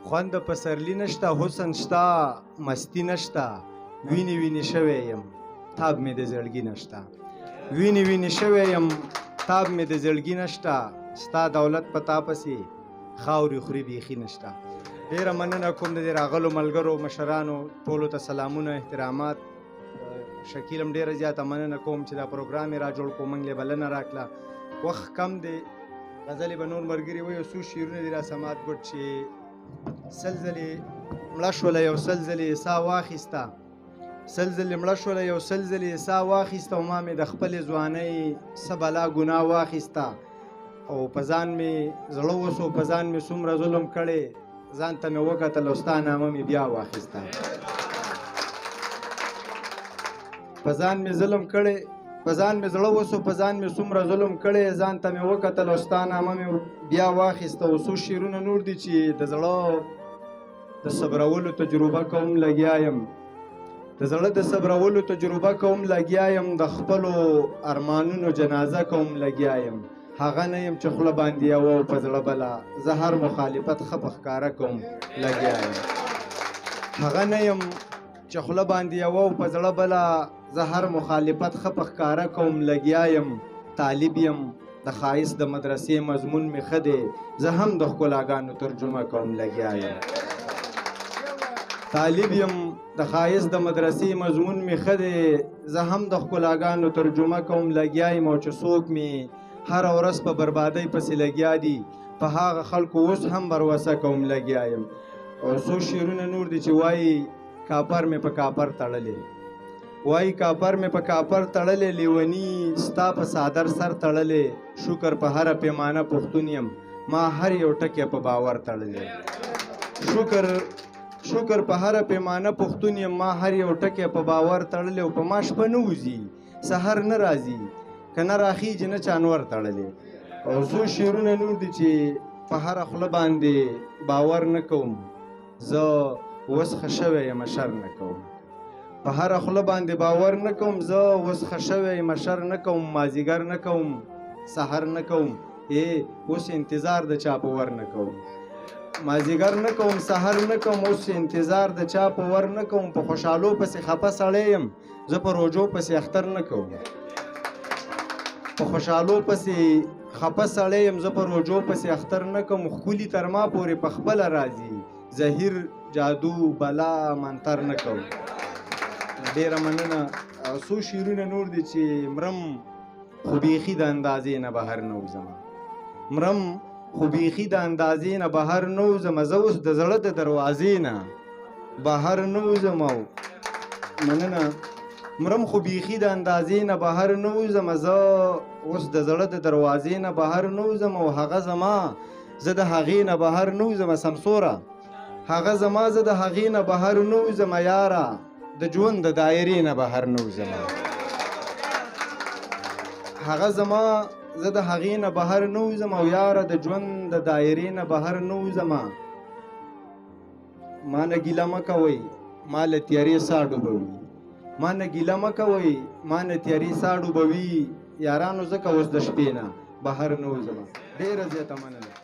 خوند پسرلی نشتا حسن شتا مستی نشتا ویني ویني شوی یم تاب مې د زړګي نشتا ویني ویني شوی یم تاب مې د زړګي نشتا ستا دولت په تا پسې خاورې خوري بیخي نشتا. ډېره مننه کوم د دې راغلو ملګرو مشرانو ټولو ته سلامونه احترامات. شکیل هم ډېره زیاته مننه کوم چې دا پروګرام یې را جوړ کړو موږ له بلنه راکړه. وخت کم دی غزلې به نور ملګري وایي څو شعرونه دي را سماعت ګډ چې سل ځلې مړه شوله یو سل ځلې ساه واخیسته سل ځلې مړه شوله یو سل ځلې ساه واخیسته او ما مې د خپلې ځوانۍ څه بلا ګناه واخیسته او په ځان مې زړه وسو په ځان مې څومره ظلم کړی ځان ته مې وکتل او ستا نامه مې بیا واخیسته په ځان مې ظلم کړی په ځان مې زړه وسو په ځان مې څومره ظلم کړی ځان ته مې وکتل او ستا نامه مې بیا واخیسته. او څو شعرونه نور دي چې د زړه د صبرولو تجربه کوم لګیا یم د زړه د صبرولو تجربه کوم لګیا یم د خپلو ارمانونو جنازه کوم لګیا یم هغه نه یم چې خوله باندې یوه او په زړه بله زه هر مخالفت ښه په ښکاره کوم لګیا یم هغه نه یم چې خوله باندې یوه او په زړه بله زه هر مخالفت ښه په ښکاره کوم لګیا یم طالب یم د ښایست د مدرسې مضمون مې ښه دی زه هم د ښکلاګانو ترجمه کوم لګیا یم طالب یم د ښایست د مدرسې مضمون مې ښه دی زه هم د ښکلاګانو ترجمه کوم لګیا یم او چې څوک مې هره ورځ په بربادۍ پسې لګیا دي په هغه خلکو اوس هم بروسه کوم لګیا یم. او څو شعرونه نور دي چې وایي کاپر مې په کاپر تړلی وایي کاپر مې په کاپر تړلی لیوني ستا په څادر سر تړلی شکر په هره پیمانه پښتون یم ما هر یو ټکی په باور تړلی شکر په هره پیمانه پښتون یم ما هر یو ټکی په باور تړلی او په ما شپه نه وځي سحر نه راځي که نه راخیږي نه چانور تړلی. او څو شعرونه نور دي چې په هره خوله باندې باور نه کوم زه اوس ښه شوی یم شر نه کوم په هره خوله باندې باور نه کوم زه اوس ښه شوی یم شر نه کوم مازدیګر نه کوم سحر نه کوم اوس انتظار د چا په ور نه کوم مازدیګر نه کوم سحر نه کوم اوس انتظار د چا په ور نه کوم په خوشحالو پسې خفه سړی یم زه په روجو پسې اختر نه کوم په خوشحالو پسې خفه سړی یم زه په روجو پسې اختر نه کوم ښکلي تر ما پورې په خپله راځي زهیر جادو بلا منتر نه کوم. ډېره مننه. څو شعرونه نور دي چې مرم خو بیخي د اندازې نه بهر نه وځم مرم خو بیخي د اندازې نه بهر نه وځم زه اوس د زړه د دروازې نه بهر نه وځم او مننه مرم خو بیخي د اندازې نه بهر نه وځم زه اوس د زړه د دروازې نه بهر نه وځم او هغه زما زه د هغې نه بهر نه وځم سمسوره هغه زما زه د هغې نه بهر نه وځم یاره د ژوند د دایرې نه بهر نه وځم هغه زما زه د هغې نه بهر نه وځم او یاره د ژوند د دایرې نه بهر نه وځم ما نه ګیله مه کوئ ما له تیارې ساه ډوبوي ما نه ګیله مه کوئ ما نه تیارې ساه ډوبوي یارانو ځکه اوس د شپې نه بهر نه وځم. ډېره زیاته مننه.